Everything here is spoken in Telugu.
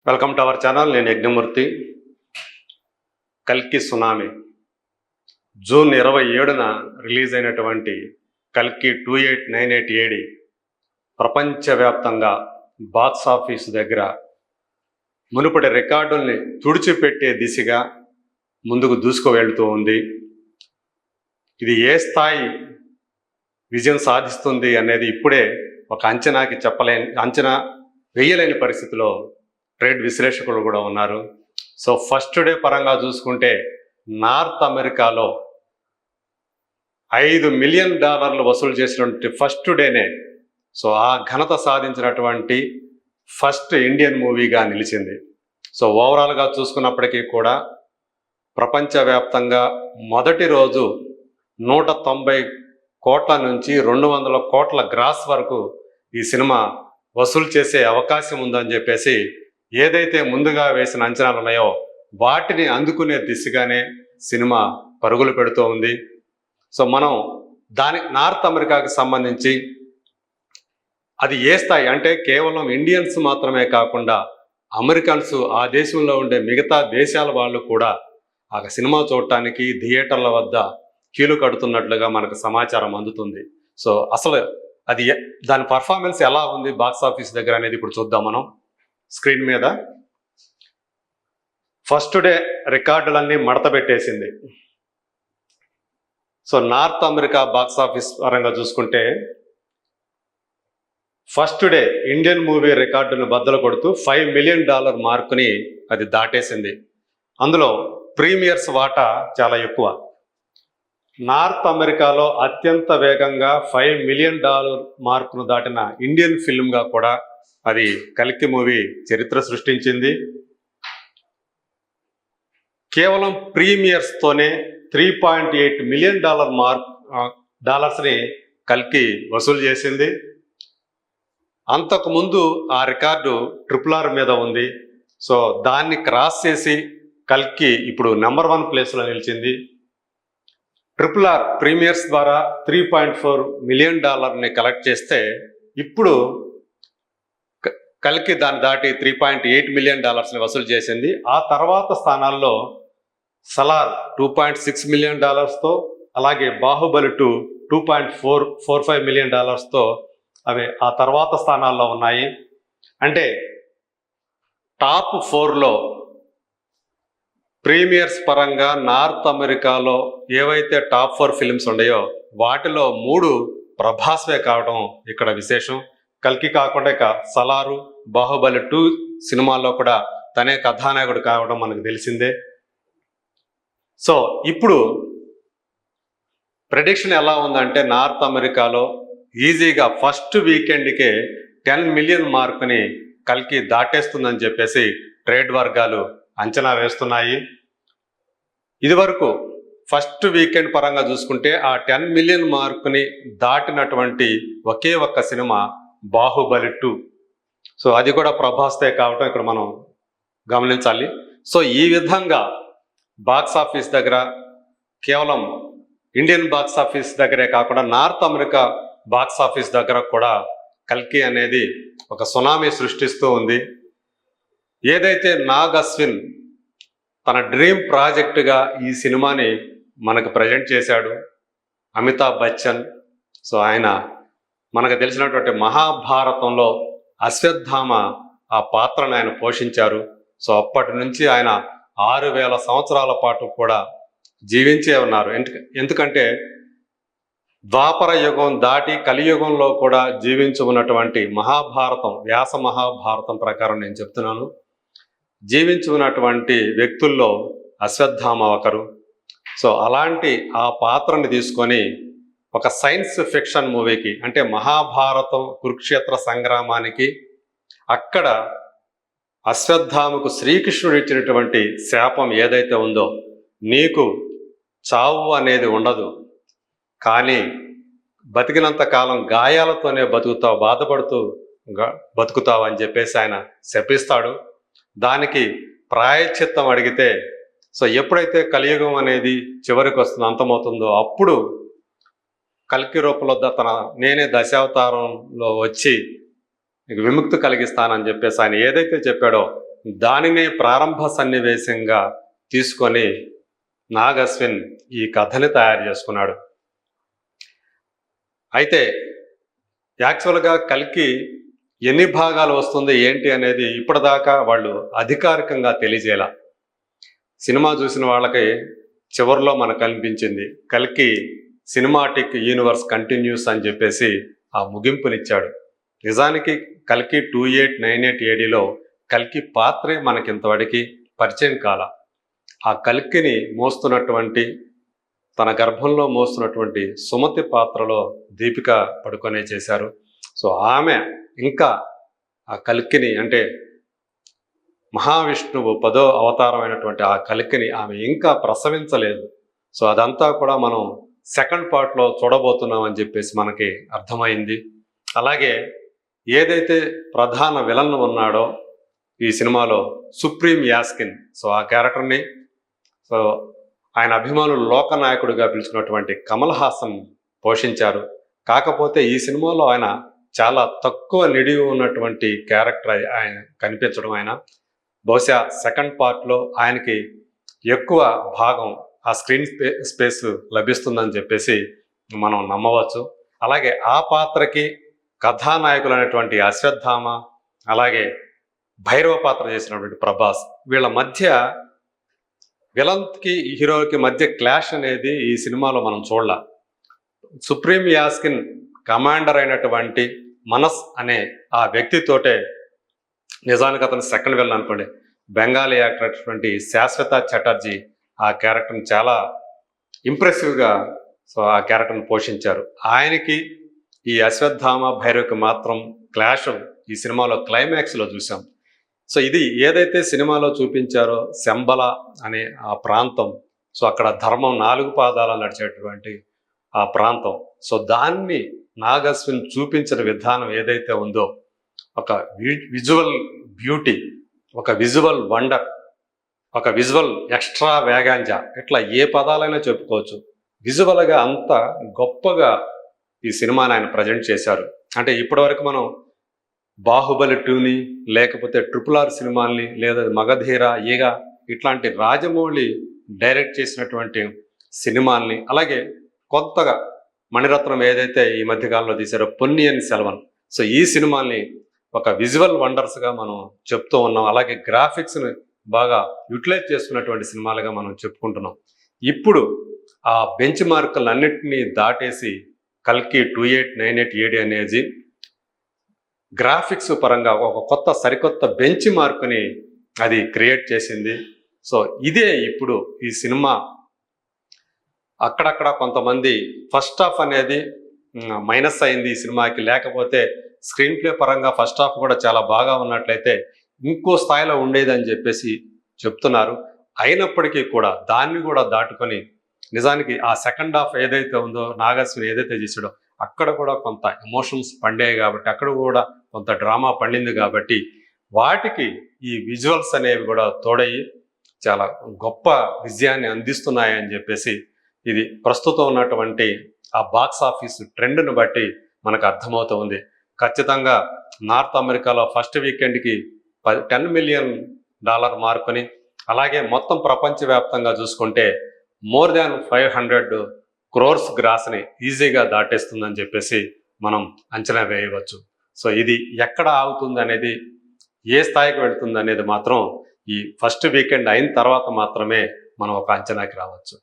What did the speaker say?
Welcome to our channel. నేను యజ్ఞమూర్తి. కల్కి సునామీ జూన్ 27న రిలీజ్ అయినటువంటి కల్కి 2898 ఏడి ప్రపంచవ్యాప్తంగా బాక్స్ ఆఫీస్ దగ్గర మునుపటి రికార్డుల్ని తుడిచిపెట్టే దిశగా ముందుకు దూసుకు వెళ్తూ ఉంది. ఇది ఏ స్థాయి విజయం సాధిస్తుంది అనేది ఇప్పుడే ఒక అంచనా వేయలేని పరిస్థితిలో ట్రేడ్ విశ్లేషకులు కూడా ఉన్నారు. సో ఫస్ట్ డే పరంగా చూసుకుంటే నార్త్ అమెరికాలో $5 మిలియన్ వసూలు చేసినటువంటి ఫస్ట్ డేనే సో ఆ ఘనత సాధించినటువంటి ఫస్ట్ ఇండియన్ మూవీగా నిలిచింది. సో ఓవరాల్గా చూసుకున్నప్పటికీ కూడా ప్రపంచవ్యాప్తంగా మొదటి రోజు 190 కోట్ల నుంచి 200 కోట్ల గ్రాస్ వరకు ఈ సినిమా వసూలు చేసే అవకాశం ఉందని చెప్పేసి ఏదైతే ముందుగా వేసిన అంచనాలు ఉన్నాయో వాటిని అందుకునే దిశగానే సినిమా పరుగులు పెడుతూ ఉంది. సో మనం నార్త్ అమెరికాకి సంబంధించి అది ఏ స్థాయి అంటే కేవలం ఇండియన్స్ మాత్రమే కాకుండా అమెరికన్స్, ఆ దేశంలో ఉండే మిగతా దేశాల వాళ్ళు కూడా ఆ సినిమా చూడటానికి థియేటర్ల వద్ద క్యూలు కడుతున్నట్లుగా మనకు సమాచారం అందుతుంది. సో అసలు దాని పర్ఫార్మెన్స్ ఎలా ఉంది బాక్స్ ఆఫీస్ దగ్గర అనేది ఇప్పుడు చూద్దాం. మనం స్క్రీన్ మీద ఫస్ట్ డే రికార్డులన్నీ మడత పెట్టేసింది. So north America box office పరంగా చూసుకుంటే ఫస్ట్ డే ఇండియన్ మూవీ రికార్డును బద్దలు కొడుతూ $5 మిలియన్ మార్కుని అది దాటేసింది. అందులో ప్రీమియర్స్ వాటా చాలా ఎక్కువ. నార్త్ అమెరికాలో అత్యంత వేగంగా $5 మిలియన్ మార్కును దాటిన ఇండియన్ ఫిల్మ్గా కూడా అది కల్కి మూవీ చరిత్ర సృష్టించింది. కేవలం ప్రీమియర్స్తోనే $3.8 మిలియన్ డాలర్స్ని కల్కి వసూలు చేసింది. అంతకుముందు ఆ రికార్డు RRR మీద ఉంది. సో దాన్ని క్రాస్ చేసి కల్కి ఇప్పుడు నెంబర్ 1 ప్లేస్లో నిలిచింది. RRR ప్రీమియర్స్ ద్వారా $3.4 మిలియన్ కలెక్ట్ చేస్తే ఇప్పుడు కల్కి దాన్ని దాటి $3.8 మిలియన్ వసూలు చేసింది. ఆ తర్వాత స్థానాల్లో సలార్ $2.6 మిలియన్ అలాగే బాహుబలి 2 $2.45 మిలియన్ అవి ఆ తర్వాత స్థానాల్లో ఉన్నాయి. అంటే టాప్ 4లో ప్రీమియర్స్ పరంగా నార్త్ అమెరికాలో ఏవైతే టాప్ 4 ఫిల్మ్స్ ఉన్నాయో వాటిలో 3 ప్రభాస్వే కావడం ఇక్కడ విశేషం. కల్కి కాకుండా ఇక సలారు, బాహుబలి 2 సినిమాల్లో కూడా తనే కథానాయకుడు కావడం మనకు తెలిసిందే. సో ఇప్పుడు ప్రెడిక్షన్ ఎలా ఉందంటే నార్త్ అమెరికాలో ఈజీగా ఫస్ట్ వీకెండ్కే 10 మిలియన్ మార్కుని కల్కి దాటేస్తుందని చెప్పేసి ట్రేడ్ వర్గాలు అంచనా వేస్తున్నాయి. ఇదివరకు ఫస్ట్ వీకెండ్ పరంగా చూసుకుంటే ఆ 10 మిలియన్ మార్కుని దాటినటువంటి ఒకే ఒక్క సినిమా బాహుబలి 2. సో అది కూడా ప్రభాస్తే కావటం ఇక్కడ మనం గమనించాలి. సో ఈ విధంగా బాక్స్ ఆఫీస్ దగ్గర కేవలం ఇండియన్ బాక్స్ ఆఫీస్ దగ్గరే కాకుండా నార్త్ అమెరికా బాక్స్ ఆఫీస్ దగ్గర కూడా కల్కి అనేది ఒక సునామీ సృష్టిస్తూ ఉంది. ఏదైతే నాగ్ అశ్విన్ తన డ్రీమ్ ప్రాజెక్టుగా ఈ సినిమాని మనకు ప్రజెంట్ చేశాడు, అమితాబ్ బచ్చన్. సో ఆయన మనకు తెలిసినటువంటి మహాభారతంలో అశ్వత్థామ ఆ పాత్రను ఆయన పోషించారు. సో అప్పటి నుంచి ఆయన 6000 సంవత్సరాల పాటు కూడా జీవించే ఉన్నారు. ఎందుకంటే ద్వాపర యుగం దాటి కలియుగంలో కూడా జీవించి ఉన్నటువంటి మహాభారతం, వ్యాస మహాభారతం ప్రకారం నేను చెప్తున్నాను, జీవించి ఉన్నటువంటి వ్యక్తుల్లో అశ్వత్థామ ఒకరు. సో అలాంటి ఆ పాత్రని తీసుకొని ఒక సైన్స్ ఫిక్షన్ మూవీకి అంటే మహాభారతం కురుక్షేత్ర సంగ్రామానికి అక్కడ అశ్వత్థామకు శ్రీకృష్ణుడు ఇచ్చినటువంటి శాపం ఏదైతే ఉందో, నీకు చావు అనేది ఉండదు, కానీ బతికినంత కాలం గాయాలతోనే బతుకుతావు, బాధపడుతూ బతుకుతావు అని చెప్పేసి ఆయన శపిస్తాడు. దానికి ప్రాయశ్చిత్తం అడిగితే సో ఎప్పుడైతే కలియుగం అనేది చివరికి వస్తుందో, అంతమవుతుందో, అప్పుడు కల్కి రూపంలో నేనే దశావతారంలో వచ్చి విముక్తి కలిగిస్తానని చెప్పేసి ఆయన ఏదైతే చెప్పాడో దానినే ప్రారంభ సన్నివేశంగా తీసుకొని నాగ్ అశ్విన్ ఈ కథని తయారు చేసుకున్నాడు. అయితే యాక్చువల్గా కల్కి ఎన్ని భాగాలు వస్తుంది ఏంటి అనేది ఇప్పటిదాకా వాళ్ళు అధికారికంగా తెలియజేయాల. సినిమా చూసిన వాళ్ళకి చివరిలో మనకు కనిపించింది కల్కి సినిమాటిక్ యూనివర్స్ కంటిన్యూస్ అని చెప్పేసి ఆ ముగింపునిచ్చాడు. నిజానికి కల్కి 2898 ఏడీలో కల్కి పాత్రే మనకింతవరకు పరిచయం కాల. ఆ కల్కిని మోస్తున్నటువంటి తన గర్భంలో మోస్తున్నటువంటి సుమతి పాత్రలో దీపిక పడుకొనే చేశారు. సో ఆమె ఇంకా ఆ కల్కిని అంటే మహావిష్ణువు 10వ అవతారమైనటువంటి ఆ కల్కిని ఆమె ఇంకా ప్రసవించలేదు. సో అదంతా కూడా మనం సెకండ్ పార్ట్లో చూడబోతున్నాం అని చెప్పేసి మనకి అర్థమైంది. అలాగే ఏదైతే ప్రధాన విలన్ ఉన్నాడో ఈ సినిమాలో సుప్రీం యాస్కిన్, సో ఆ క్యారెక్టర్ని సో ఆయన అభిమానులు లోకనాయకుడిగా పిలుచుకున్నటువంటి కమల్ హాసన్ పోషించారు. కాకపోతే ఈ సినిమాలో ఆయన చాలా తక్కువ నిడివి ఉన్నటువంటి క్యారెక్టర్ ఆయన కనిపించడం, ఆయన బహుశా సెకండ్ పార్ట్లో ఆయనకి ఎక్కువ భాగం ఆ స్క్రీన్ స్పేస్ లభిస్తుందని చెప్పేసి మనం నమ్మవచ్చు. అలాగే ఆ పాత్రకి కథానాయకులు అనేటువంటి అశ్వత్థామ, అలాగే భైరవ పాత్ర చేసినటువంటి ప్రభాస్, వీళ్ళ మధ్య విలన్కి హీరోకి మధ్య క్లాష్ అనేది ఈ సినిమాలో మనం చూడాల. సుప్రీం యాస్కిన్ కమాండర్ అయినటువంటి మనస్ అనే ఆ వ్యక్తితోటే నిజానికి అతను సెకండ్ విలన్ అనుకోండి. బెంగాలీ యాక్టర్ అయినటువంటి శాశ్వత చటర్జీ ఆ క్యారెక్టర్ని చాలా ఇంప్రెసివ్గా సో ఆ క్యారెక్టర్ని పోషించారు. ఆయనకి ఈ అశ్వత్థామ భైరవ్కి మాత్రం క్లాష్ ఈ సినిమాలో క్లైమాక్స్లో చూసాం. సో ఇది ఏదైతే సినిమాలో చూపించారో శంబల అనే ఆ ప్రాంతం, సో అక్కడ ధర్మం 4 పాదాల నడిచేటువంటి ఆ ప్రాంతం, సో దాన్ని నాగ్ అశ్విన్ చూపించిన విధానం ఏదైతే ఉందో ఒక విజువల్ బ్యూటీ, ఒక విజువల్ వండర్, ఒక విజువల్ ఎక్స్ట్రా వేగాంజా, ఇట్లా ఏ పదాలైనా చెప్పుకోవచ్చు. విజువల్గా అంత గొప్పగా ఈ సినిమాని ఆయన ప్రజెంట్ చేశారు. అంటే ఇప్పటివరకు మనం బాహుబలి 2ని, లేకపోతే RRR సినిమాల్ని, లేదా మగధీర, ఈగ ఇట్లాంటి రాజమౌళి డైరెక్ట్ చేసినటువంటి సినిమాల్ని, అలాగే కొత్తగా మణిరత్నం ఏదైతే ఈ మధ్యకాలంలో తీశారో పొన్నియిన్ సెల్వన్, సో ఈ సినిమాల్ని ఒక విజువల్ వండర్స్గా మనం చెప్తూ ఉన్నాం. అలాగే గ్రాఫిక్స్ని బాగా యూటిలైజ్ చేసుకున్నటువంటి సినిమాలుగా మనం చెప్పుకుంటున్నాం. ఇప్పుడు ఆ బెంచ్ మార్కులన్నింటినీ దాటేసి కల్కి 2898 ఏడి అనేది గ్రాఫిక్స్ పరంగా ఒక కొత్త సరికొత్త బెంచ్ మార్కుని అది క్రియేట్ చేసింది. సో ఇదే ఇప్పుడు ఈ సినిమా అక్కడక్కడ కొంతమంది ఫస్ట్ హాఫ్ అనేది మైనస్ అయింది ఈ సినిమాకి, లేకపోతే స్క్రీన్ ప్లే పరంగా ఫస్ట్ హాఫ్ కూడా చాలా బాగా ఉన్నట్లయితే ఇంకో స్థాయిలో ఉండేదని చెప్పేసి చెప్తున్నారు. అయినప్పటికీ కూడా దాన్ని కూడా దాటుకొని నిజానికి ఆ సెకండ్ హాఫ్ ఏదైతే ఉందో నాగ్ అశ్విన్ ఏదైతే చేశాడో అక్కడ కూడా కొంత ఎమోషన్స్ పండాయి కాబట్టి, అక్కడ కూడా కొంత డ్రామా పండింది కాబట్టి వాటికి ఈ విజువల్స్ అనేవి కూడా తోడయ్యి చాలా గొప్ప విజయాన్ని అందిస్తున్నాయని చెప్పేసి ఇది ప్రస్తుతం ఉన్నటువంటి ఆ బాక్స్ ఆఫీస్ ట్రెండ్ను బట్టి మనకు అర్థమవుతుంది. ఖచ్చితంగా నార్త్ అమెరికాలో ఫస్ట్ వీకెండ్కి $10 మిలియన్ మార్కుని, అలాగే మొత్తం ప్రపంచవ్యాప్తంగా చూసుకుంటే మోర్ దాన్ 500 crores గ్రాస్ని ఈజీగా దాటేస్తుందని చెప్పేసి మనం అంచనా వేయవచ్చు. సో ఇది ఎక్కడ ఆగుతుంది అనేది, ఏ స్థాయికి వెళుతుంది అనేది మాత్రం ఈ ఫస్ట్ వీకెండ్ అయిన తర్వాత మాత్రమే మనం ఒక అంచనాకి రావచ్చు.